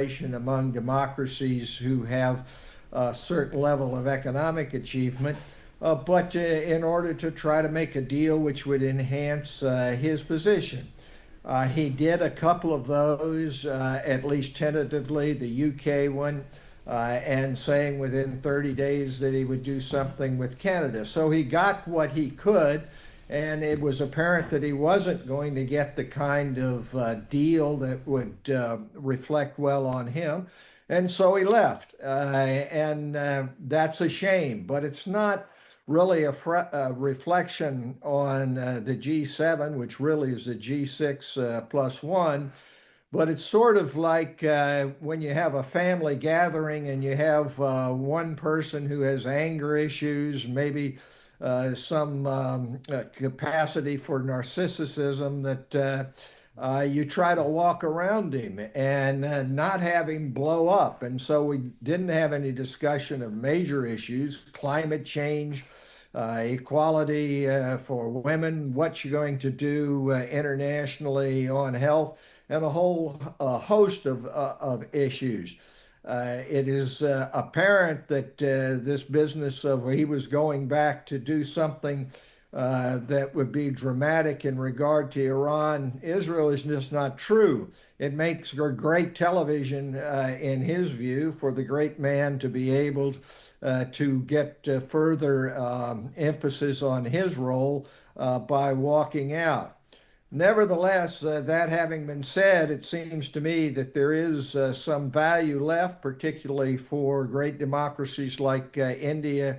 among democracies who have a certain level of economic achievement, but in order to try to make a deal which would enhance his position. He did a couple of those, at least tentatively, the UK one, and saying within 30 days that he would do something with Canada. So he got what he could, and it was apparent that he wasn't going to get the kind of deal that would reflect well on him. And so he left, and that's a shame, but it's not really a reflection on the G7, which really is the G6 plus one. But it's sort of like when you have a family gathering and you have one person who has anger issues, maybe some capacity for narcissism, that you try to walk around him and not have him blow up. And so we didn't have any discussion of major issues, climate change, equality for women, what you're going to do internationally on health, and a whole host of issues. It is apparent that this business of he was going back to do something that would be dramatic in regard to Iran, Israel, is just not true. It makes for great television, in his view, for the great man to be able to get further emphasis on his role by walking out. Nevertheless, that having been said, it seems to me that there is some value left, particularly for great democracies like India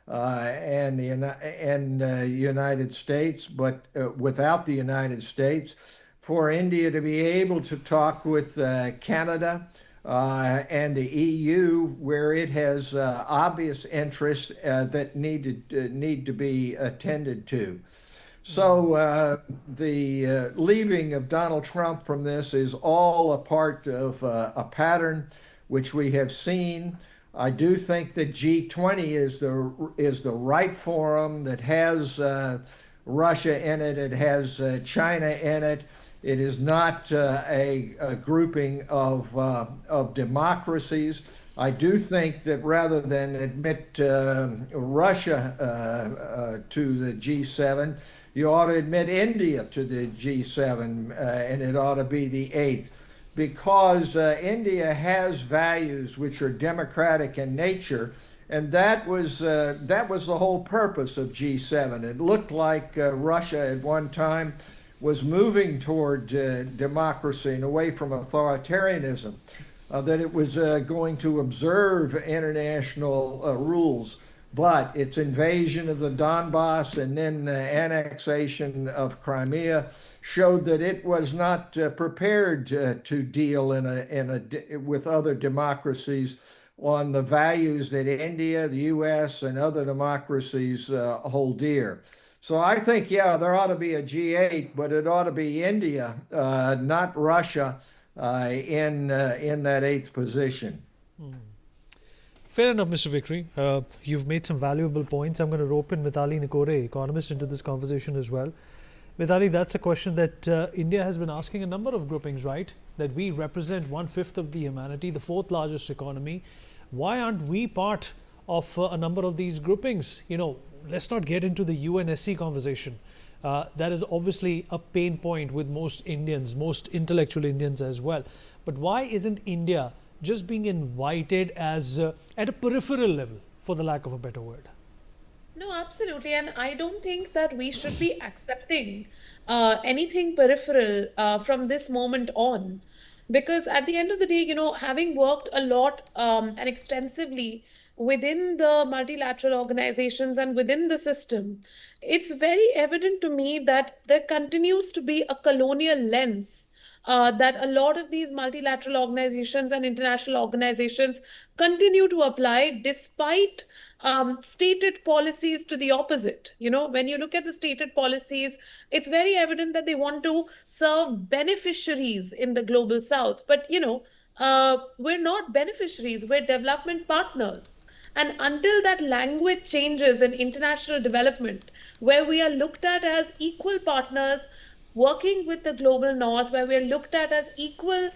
and the United States, but without the United States, for India to be able to talk with Canada and the EU, where it has obvious interests that need to be attended to. So the leaving of Donald Trump from this is all a part of a pattern which we have seen. I do think that G20 is the right forum that has Russia in it. It has China in it. It is not a grouping of democracies. I do think that rather than admit Russia to the G7, you ought to admit India to the G7, and it ought to be the eighth, because India has values which are democratic in nature, and that was the whole purpose of G7. It looked like Russia at one time was moving toward democracy and away from authoritarianism, that it was going to observe international rules. But its invasion of the Donbass and then annexation of Crimea showed that it was not prepared to deal with other democracies on the values that India, the U.S., and other democracies hold dear. So I think, yeah, there ought to be a G8, but it ought to be India, not Russia, in that eighth position. Fair enough, Mr. Vickery. You've made some valuable points. I'm going to rope in Mithali Nikore, economist, into this conversation as well. Mithali, that's a question that India has been asking a number of groupings, right? That we represent 1/5 of the humanity, the fourth largest economy. Why aren't we part of a number of these groupings? You know, let's not get into the UNSC conversation. That is obviously a pain point with most Indians, most intellectual Indians as well. But why isn't India just being invited as at a peripheral level, for the lack of a better word? No, absolutely. And I don't think that we should be accepting anything peripheral from this moment on. Because at the end of the day, you know, having worked a lot and extensively within the multilateral organizations and within the system, it's very evident to me that there continues to be a colonial lens that a lot of these multilateral organizations and international organizations continue to apply despite stated policies to the opposite. You know, when you look at the stated policies, it's very evident that they want to serve beneficiaries in the global south. But, you know, we're not beneficiaries, we're development partners. And until that language changes in international development, where we are looked at as equal partners, working with the global north, where we are looked at as equal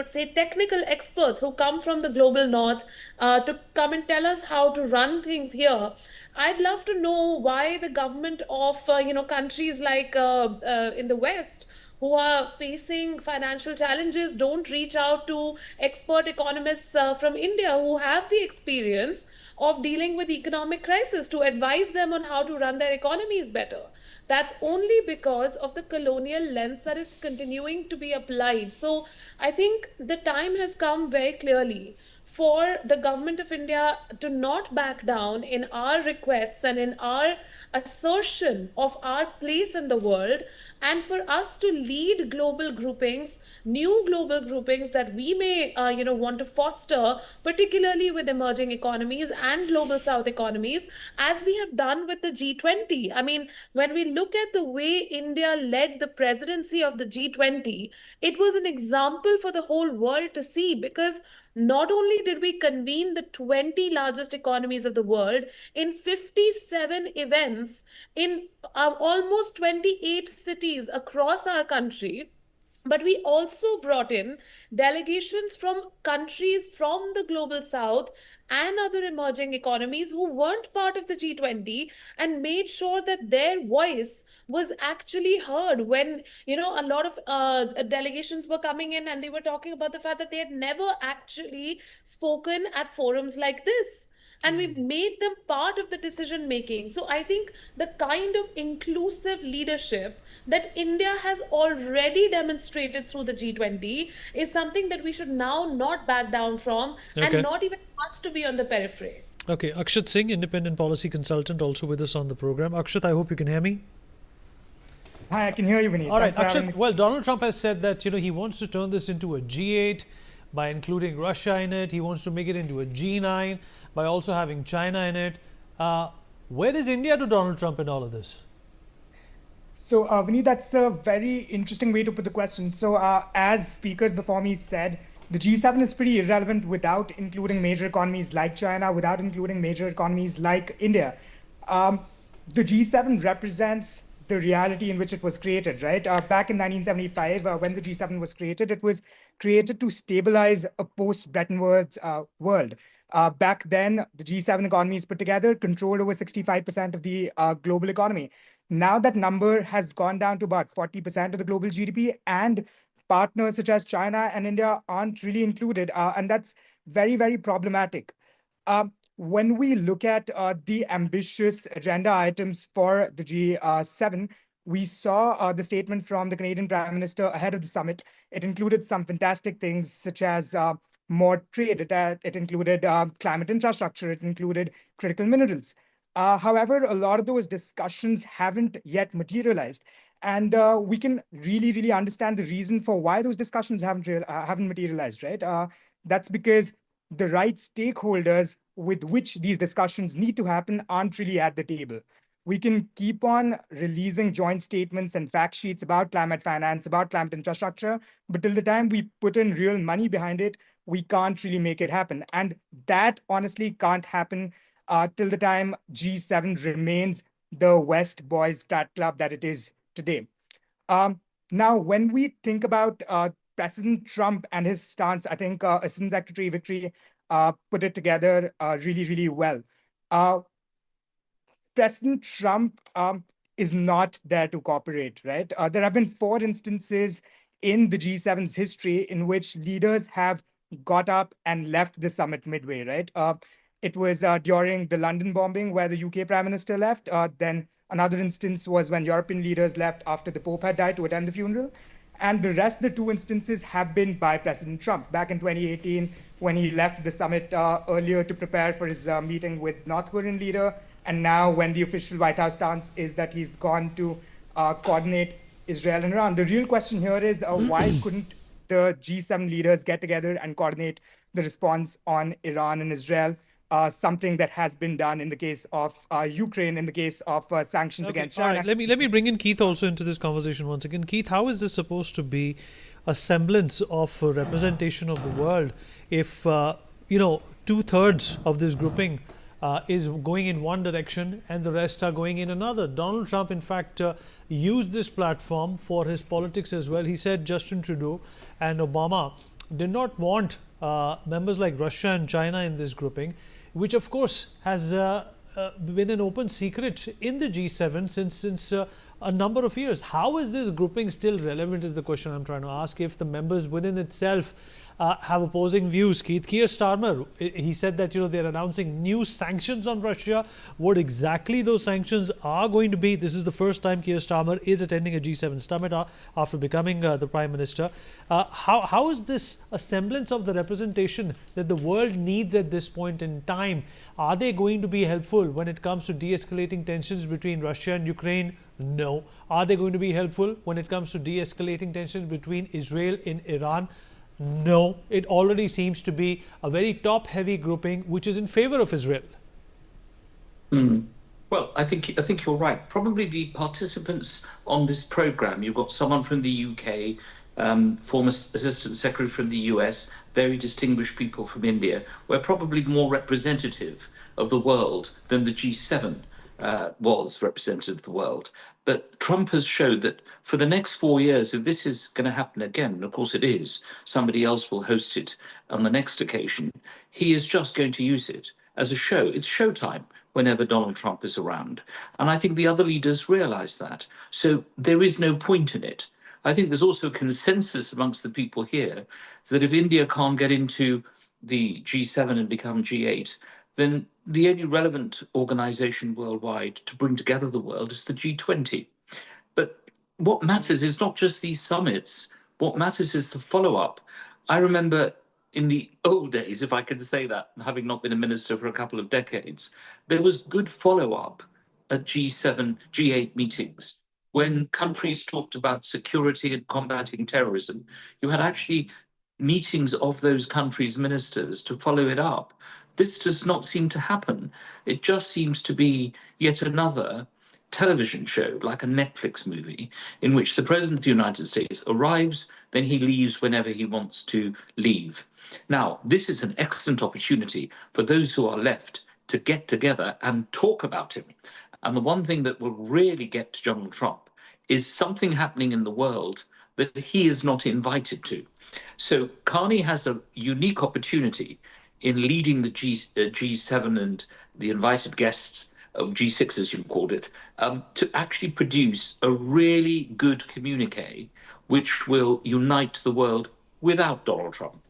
say technical experts who come from the global north to come and tell us how to run things here. I'd love to know why the government of countries like in the West who are facing financial challenges don't reach out to expert economists from India who have the experience of dealing with economic crisis to advise them on how to run their economies better. That's only because of the colonial lens that is continuing to be applied. So I think the time has come very clearly for the government of India to not back down in our requests and in our assertion of our place in the world, and for us to lead global groupings, new global groupings that we may, want to foster, particularly with emerging economies and global South economies, as we have done with the G20. I mean, when we look at the way India led the presidency of the G20, it was an example for the whole world to see, because not only did we convene the 20 largest economies of the world in 57 events in almost 28 cities across our country, but we also brought in delegations from countries from the global south and other emerging economies who weren't part of the G20, and made sure that their voice was actually heard when, a lot of delegations were coming in and they were talking about the fact that they had never actually spoken at forums like this. And we've made them part of the decision making. So I think the kind of inclusive leadership that India has already demonstrated through the G20 is something that we should now not back down from, Okay. and not even ask to be on the periphery. Okay, Akshat Singh, independent policy consultant, also with us on the program. Akshat, I hope you can hear me. Hi, I can hear you, Vineet. All right, Thanks for having Akshat. me. Well, Donald Trump has said that he wants to turn this into a G8 by including Russia in it. He wants to make it into a G9 by also having China in it. Where is India to Donald Trump in all of this? So, Vineet, that's a very interesting way to put the question. So, as speakers before me said, the G7 is pretty irrelevant without including major economies like China, without including major economies like India. The G7 represents the reality in which it was created, right? Back in 1975, when the G7 was created, it was created to stabilize a post-Bretton Woods world. Back then, the G7 economies put together controlled over 65% of the global economy. Now that number has gone down to about 40% of the global GDP, and partners such as China and India aren't really included. And that's very, very problematic. When we look at the ambitious agenda items for the G7, we saw the statement from the Canadian Prime Minister ahead of the summit. It included some fantastic things such as more trade. It included climate infrastructure. It included critical minerals. However, a lot of those discussions haven't yet materialized. And we can really, really understand the reason for why those discussions haven't materialized, right? That's because the right stakeholders with which these discussions need to happen aren't really at the table. We can keep on releasing joint statements and fact sheets about climate finance, about climate infrastructure, but till the time we put in real money behind it, we can't really make it happen. And that honestly can't happen till the time G7 remains the West Boys Frat Club that it is today. Now, when we think about President Trump and his stance, I think Assistant Secretary Vickery put it together really, really well. President Trump is not there to cooperate, right? There have been 4 instances in the G7's history in which leaders have got up and left the summit midway, right? It was during the London bombing where the UK Prime Minister left. Then another instance was when European leaders left after the Pope had died to attend the funeral. And the rest, the 2 instances have been by President Trump. Back in 2018, when he left the summit earlier to prepare for his meeting with North Korean leader. And now when the official White House stance is that he's gone to coordinate Israel and Iran. The real question here is why couldn't the G7 leaders get together and coordinate the response on Iran and Israel? Something that has been done in the case of Ukraine, in the case of sanctions against China. All right, let me bring in Keith also into this conversation once again. Keith, how is this supposed to be a semblance of representation of the world if 2/3 of this grouping is going in one direction and the rest are going in another. Donald Trump, in fact, used this platform for his politics as well. He said Justin Trudeau and Obama did not want members like Russia and China in this grouping, which of course has been an open secret in the G7 since a number of years. How is this grouping still relevant is the question I'm trying to ask, if the members within itself have opposing views. Keir Starmer, he said that they're announcing new sanctions on Russia. What exactly those sanctions are going to be, this is the first time Keir Starmer is attending a G7 summit after becoming the Prime Minister. How is this a semblance of the representation that the world needs at this point in time? Are they going to be helpful when it comes to de-escalating tensions between Russia and Ukraine? No. Are they going to be helpful when it comes to de-escalating tensions between Israel and Iran? No. It already seems to be a very top-heavy grouping which is in favor of Israel. Well, I think you're right. Probably the participants on this program, you've got someone from the UK, former Assistant Secretary from the US, very distinguished people from India, were probably more representative of the world than the G7 was representative of the world. But Trump has showed that for the next 4 years, if this is going to happen again, and of course it is, somebody else will host it on the next occasion, he is just going to use it as a show. It's showtime whenever Donald Trump is around. And I think the other leaders realize that. So there is no point in it. I think there's also a consensus amongst the people here that if India can't get into the G7 and become G8, then the only relevant organization worldwide to bring together the world is the G20. But what matters is not just these summits. What matters is the follow-up. I remember in the old days, if I could say that, having not been a minister for a couple of decades, there was good follow-up at G7, G8 meetings. When countries talked about security and combating terrorism, you had actually meetings of those countries' ministers to follow it up. This does not seem to happen. It just seems to be yet another television show, like a Netflix movie, in which the President of the United States arrives, then he leaves whenever he wants to leave. Now, this is an excellent opportunity for those who are left to get together and talk about him. And the one thing that will really get to Donald Trump is something happening in the world that he is not invited to. So Carney has a unique opportunity in leading the G7 and the invited guests, G6 as you called it, to actually produce a really good communique which will unite the world without Donald Trump.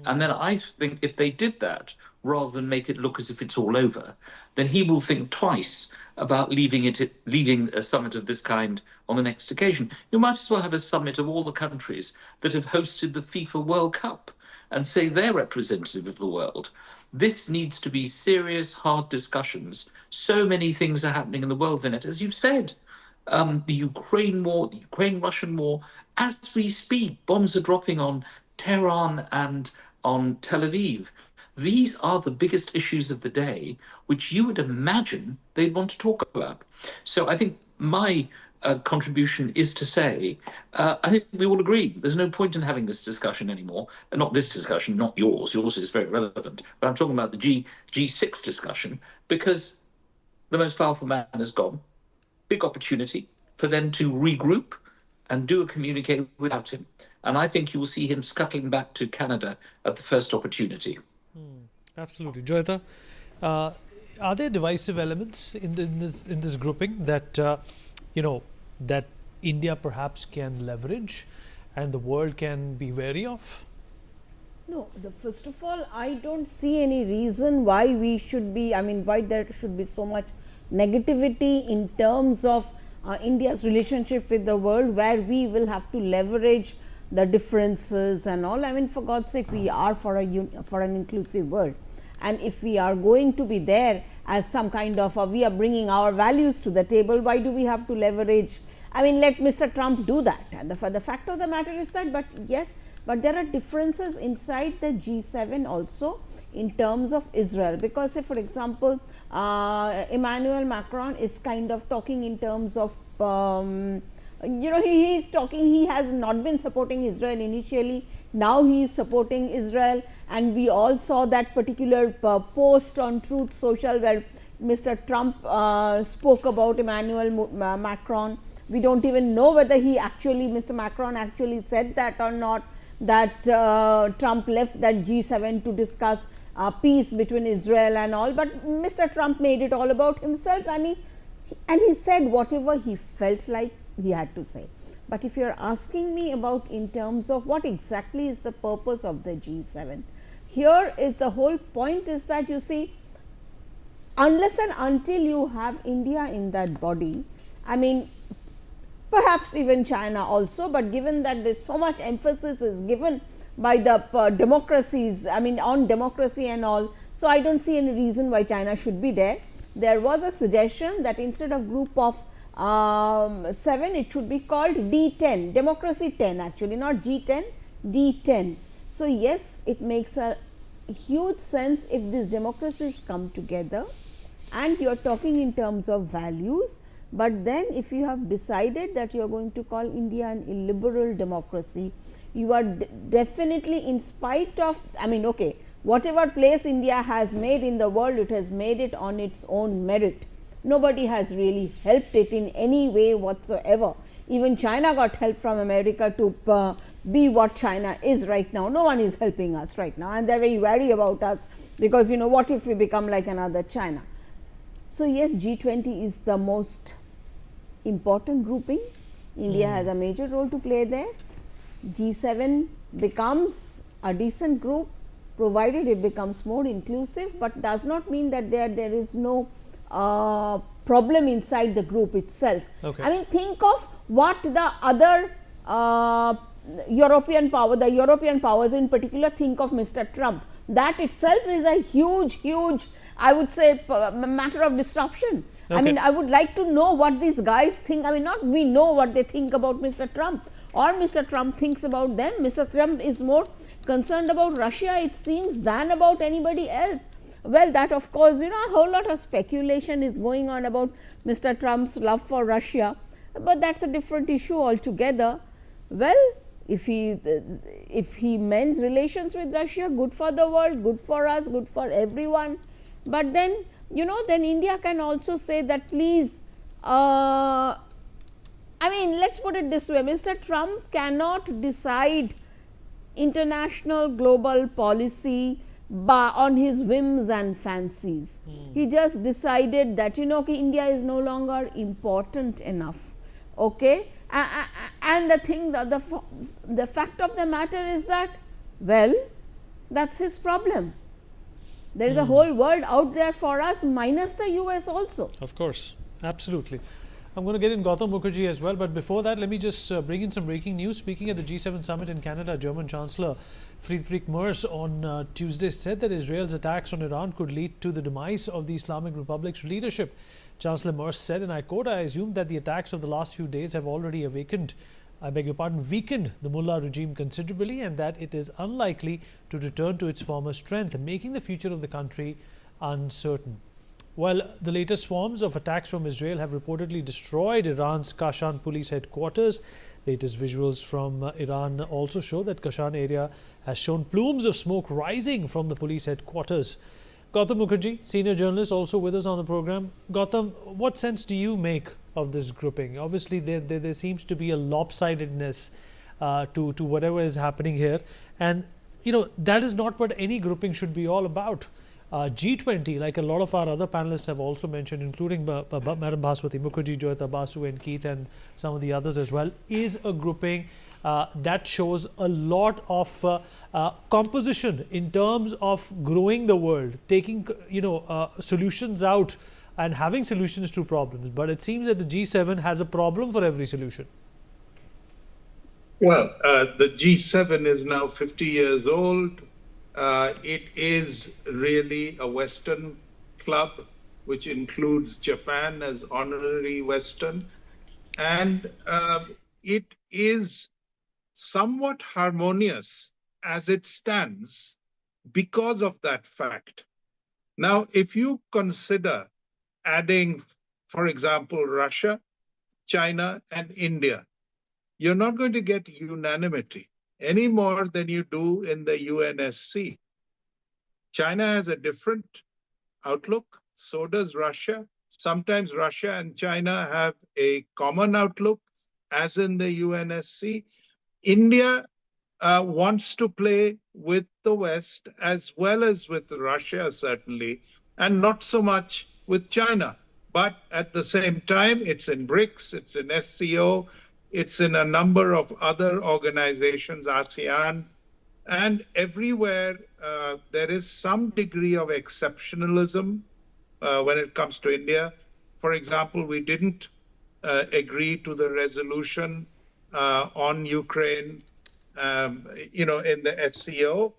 And then I think if they did that, rather than make it look as if it's all over, then he will think twice about leaving a summit of this kind on the next occasion. You might as well have a summit of all the countries that have hosted the FIFA World Cup and say they're representative of the world. This needs to be serious, hard discussions. So many things are happening in the world, Vinit. As you've said, the Ukraine war, the Ukraine-Russian war, as we speak, bombs are dropping on Tehran and on Tel Aviv. These are the biggest issues of the day, which you would imagine they'd want to talk about. So I think my contribution is to say, I think we all agree, there's no point in having this discussion anymore. And not this discussion, not yours. Yours is very relevant. But I'm talking about the G6 discussion, because the most powerful man is gone. Big opportunity for them to regroup and do a communique without him. And I think you will see him scuttling back to Canada at the first opportunity. Absolutely. Joyita, are there divisive elements in this grouping that, that India perhaps can leverage and the world can be wary of? No, first of all, I don't see any reason why we should be, why there should be so much negativity in terms of India's relationship with the world, where we will have to leverage the differences and all. For God's sake, we are for an inclusive world. And if we are going to be there as some kind of, we are bringing our values to the table, why do we have to leverage? Let Mr. Trump do that. And the fact of the matter is that, but there are differences inside the G7 also in terms of Israel. Because say, for example, Emmanuel Macron is kind of talking in terms of he is talking, he has not been supporting Israel initially, now he is supporting Israel, and we all saw that particular post on Truth Social where Mr. Trump spoke about Emmanuel Macron. We don't even know whether Mr. Macron actually said that or not, that Trump left that G7 to discuss peace between Israel and all, but Mr. Trump made it all about himself, and he said whatever he felt like he had to say. But if you are asking me about in terms of what exactly is the purpose of the G7, here is the whole point is that, you see, unless and until you have India in that body, I mean, perhaps even China also, but given that there's so much emphasis is given by the democracies, I mean on democracy and all, so I don't see any reason why China should be there. There was a suggestion that instead of group of 7, it should be called D10, democracy 10 actually, not G10, D10. So yes, it makes a huge sense if these democracies come together and you are talking in terms of values. But then if you have decided that you are going to call India an illiberal democracy, you are definitely, in spite of, I mean, okay, whatever place India has made in the world, it has made it on its own merit. Nobody has really helped it in any way whatsoever. Even China got help from America to be what China is right now. No one is helping us right now, and they are very wary about us because, what if we become like another China? So yes, G20 is the most important grouping. India has a major role to play there. G7 becomes a decent group provided it becomes more inclusive, but does not mean that there is no problem inside the group itself. Okay. I mean, think of what the other European powers in particular think of Mr. Trump. That itself is a huge, I would say, matter of disruption. Okay. I mean, I would like to know what these guys think. I mean, not we know what they think about Mr. Trump or Mr. Trump thinks about them. Mr. Trump is more concerned about Russia, it seems, than about anybody else. Well, that of course, a whole lot of speculation is going on about Mr. Trump's love for Russia, but that's a different issue altogether. Well, if he mends relations with Russia, good for the world, good for us, good for everyone. But then, then India can also say that, please, I mean, let's put it this way, Mr. Trump cannot decide international global policy on his whims and fancies. He just decided that, India is no longer important enough. Okay? And the fact of the matter is that, well, that's his problem. There is a whole world out there for us, minus the US also. Of course, absolutely. I'm going to get in Gautam Mukherjee as well, but before that, let me just bring in some breaking news. Speaking at the G7 summit in Canada, German Chancellor Friedrich Merz on Tuesday said that Israel's attacks on Iran could lead to the demise of the Islamic Republic's leadership. Chancellor Merz said, and I quote, "I assume that the attacks of the last few days have already weakened the mullah regime considerably, and that it is unlikely to return to its former strength, making the future of the country uncertain." Well, the latest swarms of attacks from Israel have reportedly destroyed Iran's Kashan police headquarters. Latest visuals from Iran also show that Kashan area has shown plumes of smoke rising from the police headquarters. Gautam Mukherjee, senior journalist, also with us on the program. Gautam, what sense do you make of this grouping? Obviously, there seems to be a lopsidedness to whatever is happening here. And, that is not what any grouping should be all about. G20, like a lot of our other panelists have also mentioned, including Madam Bhaswati Mukherjee, Joyita Basu and Keith and some of the others as well, is a grouping that shows a lot of composition in terms of growing the world, taking solutions out and having solutions to problems. But it seems that the G7 has a problem for every solution. Well, the G7 is now 50 years old. It is really a Western club, which includes Japan as honorary Western. And it is somewhat harmonious as it stands because of that fact. Now, if you consider adding, for example, Russia, China, and India, you're not going to get unanimity any more than you do in the UNSC. China has a different outlook, so does Russia. Sometimes Russia and China have a common outlook, as in the UNSC. India wants to play with the West as well as with Russia, certainly, and not so much with China. But at the same time, it's in BRICS, it's in SCO, it's in a number of other organizations, ASEAN, and everywhere there is some degree of exceptionalism when it comes to India. For example, we didn't agree to the resolution on Ukraine, in the SCO,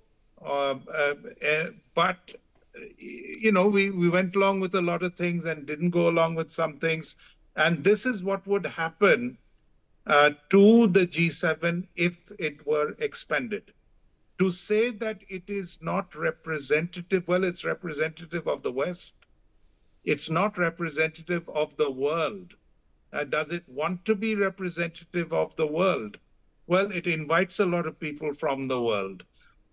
but we went along with a lot of things and didn't go along with some things. And this is what would happen to the G7 if it were expanded. To say that it is not representative, well, it's representative of the West. It's not representative of the world. Does it want to be representative of the world? Well, it invites a lot of people from the world.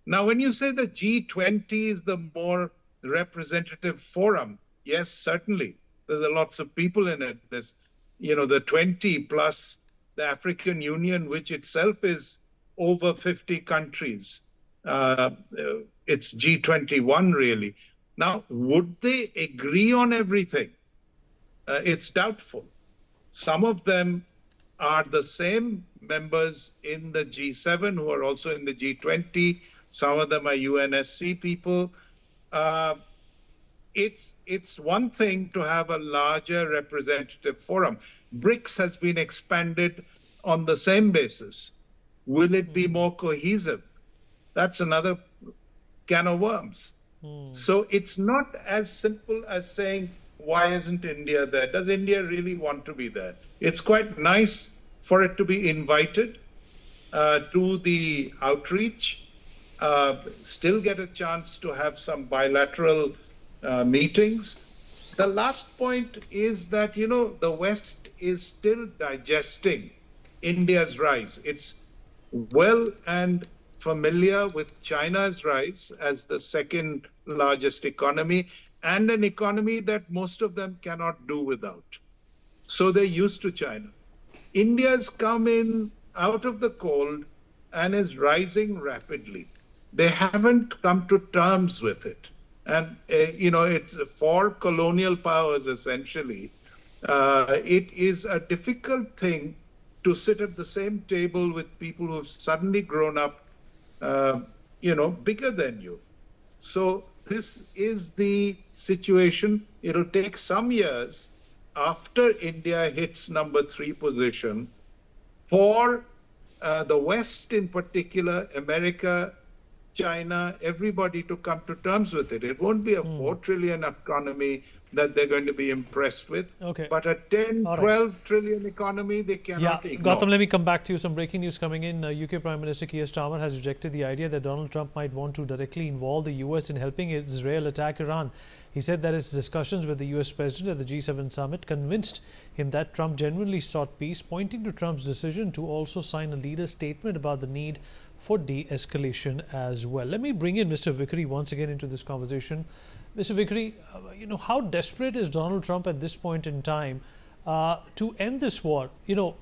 Now, when you say the G20 is the more representative forum, yes, certainly. There's lots of people in it. There's, the 20 plus the African Union, which itself is over 50 countries. It's G21, really. Now, would they agree on everything? It's doubtful. Some of them are the same members in the G7 who are also in the G20. Some of them are UNSC people. It's one thing to have a larger representative forum. BRICS has been expanded on the same basis. Will it be more cohesive? That's another can of worms. So it's not as simple as saying, why isn't India there? Does India really want to be there? It's quite nice for it to be invited to the outreach, still get a chance to have some bilateral meetings. The last point is that, the West is still digesting India's rise. It's well and familiar with China's rise as the second largest economy, and an economy that most of them cannot do without. So they're used to China. India's come in out of the cold and is rising rapidly. They haven't come to terms with it. And, it's for colonial powers, essentially. It is a difficult thing to sit at the same table with people who have suddenly grown up, bigger than you. So this is the situation. It'll take some years after India hits number 3 position for the West in particular, America, China, everybody to come to terms with it. It won't be a 4 trillion economy that they're going to be impressed with, but a 10, 12 trillion economy they cannot ignore. Gautam, let me come back to you. Some breaking news coming in. UK Prime Minister Keir Starmer has rejected the idea that Donald Trump might want to directly involve the US in helping Israel attack Iran. He said that his discussions with the US President at the G7 summit convinced him that Trump genuinely sought peace, pointing to Trump's decision to also sign a leader's statement about the need for de-escalation as well. Let me bring in Mr. Vikri once again into this conversation. Mr. Vikri, how desperate is Donald Trump at this point in time to end this war?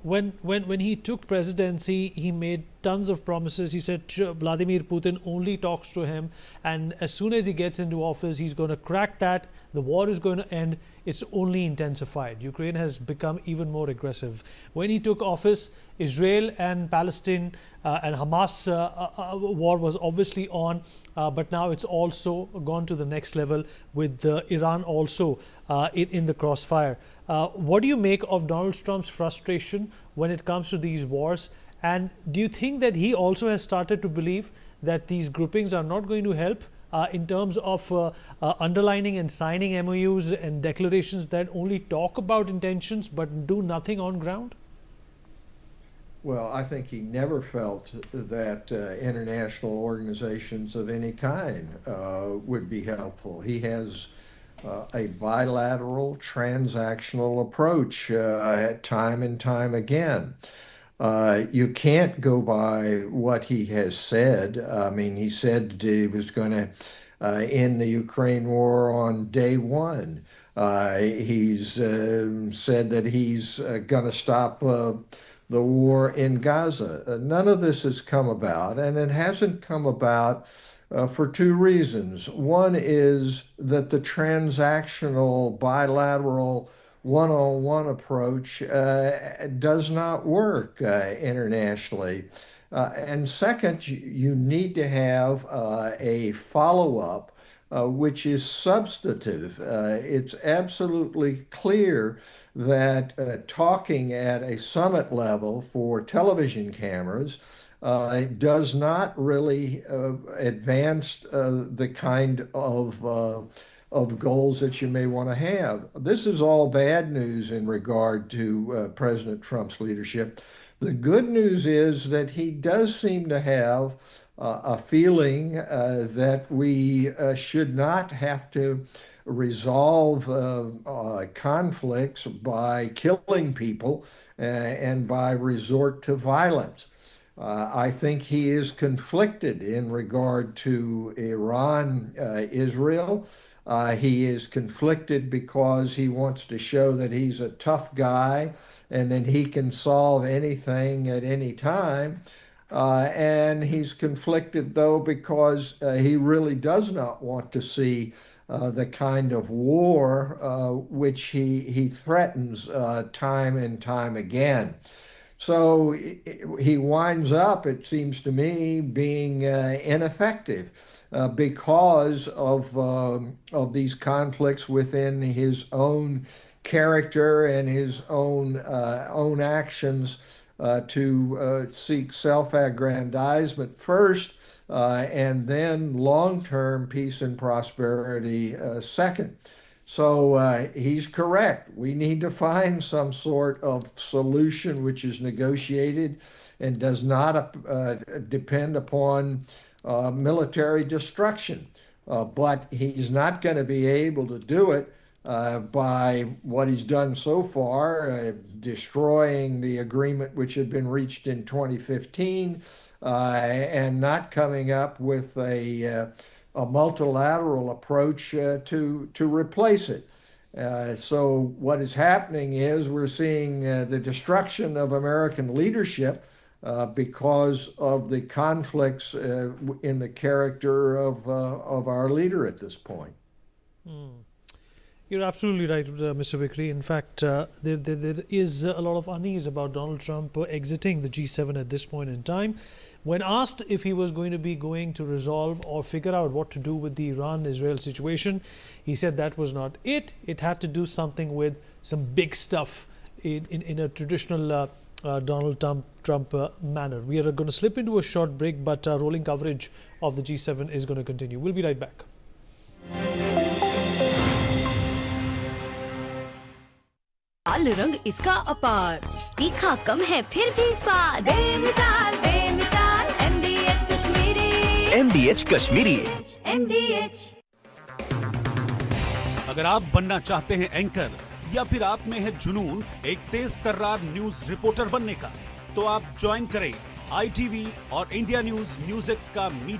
When he took presidency, he made tons of promises. He said Vladimir Putin only talks to him, and as soon as he gets into office, he's going to crack that. The war is going to end. It's only intensified. Ukraine has become even more aggressive. When he took office, Israel and Palestine and Hamas war was obviously on, but now it's also gone to the next level with Iran also in the crossfire. What do you make of Donald Trump's frustration when it comes to these wars? And do you think that he also has started to believe that these groupings are not going to help in terms of underlining and signing MOUs and declarations that only talk about intentions but do nothing on ground? Well, I think he never felt that international organizations of any kind would be helpful. He has a bilateral, transactional approach time and time again. You can't go by what he has said. I mean, he said he was going to end the Ukraine war on day one. He's said that he's going to stop the war in Gaza. None of this has come about, and it hasn't come about for two reasons. One is that the transactional bilateral one-on-one approach does not work internationally. And second, you need to have a follow-up which is substantive. It's absolutely clear that talking at a summit level for television cameras does not really advance the kind of goals that you may want to have. This is all bad news in regard to President Trump's leadership. The good news is that he does seem to have a feeling that we should not have to resolve conflicts by killing people and by resort to violence. I think he is conflicted in regard to Iran, Israel. He is conflicted because he wants to show that he's a tough guy and that he can solve anything at any time. And he's conflicted, though, because he really does not want to see the kind of war which he threatens time and time again. So he winds up, it seems to me, being ineffective because of these conflicts within his own character and his own actions to seek self-aggrandizement first, and then long-term peace and prosperity second. So he's correct. We need to find some sort of solution which is negotiated and does not depend upon military destruction. But he's not going to be able to do it by what he's done so far, destroying the agreement which had been reached in 2015 and not coming up with a multilateral approach to replace it. So what is happening is we're seeing the destruction of American leadership because of the conflicts in the character of our leader at this point. You're absolutely right, Mr. Vikri. In fact, there is a lot of unease about Donald Trump exiting the G7 at this point in time. When asked if he was going to be going to resolve or figure out what to do with the Iran-Israel situation, he said that was not it. It had to do something with some big stuff in a traditional Donald Trump manner. We are going to slip into a short break, but rolling coverage of the G7 is going to continue. We'll be right back. लाल रंग इसका अपार, तीखा कम है फिर भी स्वाद, बेमिसाल बेमिसाल MDH Kashmiri, MDH Kashmiri, MDH। अगर आप बनना चाहते हैं एंकर या फिर आप में है जुनून एक तेज तर्रार न्यूज रिपोर्टर बनने का, तो आप ज्वाइन करें ITV और इंडिया न्यूज NewsX का मीडिया